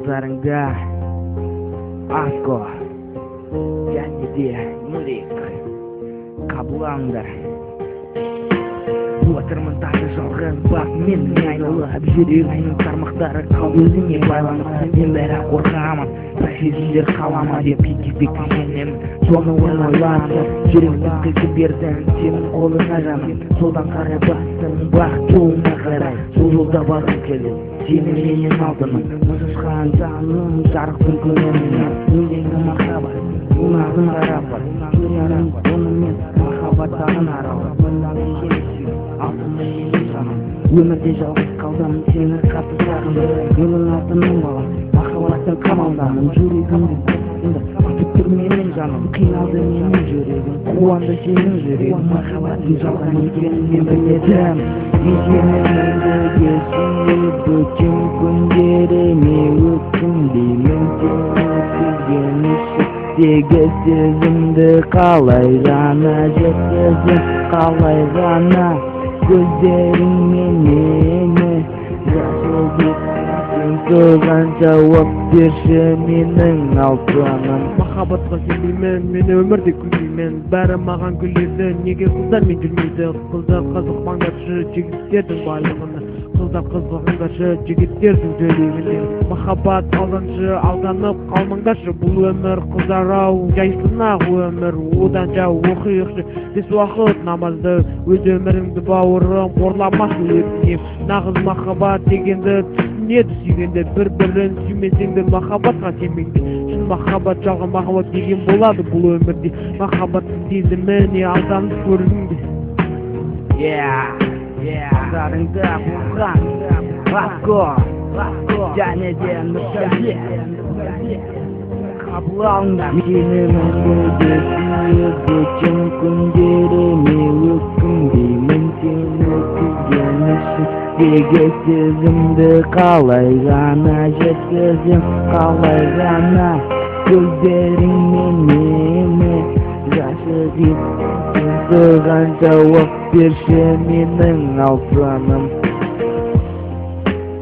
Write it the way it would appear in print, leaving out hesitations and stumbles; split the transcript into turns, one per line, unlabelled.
назарыңда Аско және де Нурик қабыл алыңдар. Отырмын тағы жалған бақ менің айналып жүрегімнің тармақтары қалды өзіңе байланып. Мен бәрі қорқамын, сезімдер қалама деп бекіп сенемін. Соны ойлап жүрегімді қиып бердім сенің қолыңа жаным. Солдан қарай бастым бақ жолына қарай. Сол жолда барғым келді сені менен алдымын. Мұзышқан жаным жарық бір көңілімнен. Өлеңі махаббат, ұнағын қарапат. Жүрегім онымен махаббаттағын аралап. Өмірде жалғыз қалдым, сені қатты сағындым. Менің атымның балам, махаббаттың қамалдамын. Жүрегімді күттір менің жаным, қиналды менің жүрегім. Қуанды сенің жүрегім, махаббаттың жалған екенін мен біледім. Мен сені мәңгіге сүйіп өткен күндеріме өкінбеймін. Сені сүйген ішіктегі сезімді қалай ғана жеткізем, қалай ғана көздеріңмен мені жасылдетсің. Соған жауап берші менің алтыным.
Махаббатқа сенбеймін, мен өмірде күлмеймін. Бәрі маған күледі, неге қыздармен жүрмейді? Қыздар қызықпаңдаршы жігіттердің байлығына. Қыздар қызығыңдаршы жігіттердің жүрегіне. Махаббат алданшы, алданып қалмаңдаршы. Бұл өмір қыздар-ау, жайсыз-ақ өмір. Одан жау оқиықшы, бес уақыт намазды. Өз өміріңді бауырым, қорламасын өтінем. Нағыз махаббат дегенді түсінеді сүйгенде. Бір-бірін сүймесеңдер махаббатқа сенбеңдер. Шын махаббат жалған махаббат деген болады бұл өмірде. Махаббаттың сезіміне алданып көрдіңдер.
Назарыңда болған Аско және де Нұршәле қабыл алыңдар. Сені мәңгіге сүйіп өткен күндеріме өкінбеймін. Сені сүйген ішіктегі сезімді қалай ғана жеткізем, қалай ғана көздеріңмен мені жасытып. Соған жауап берші менің алтыным.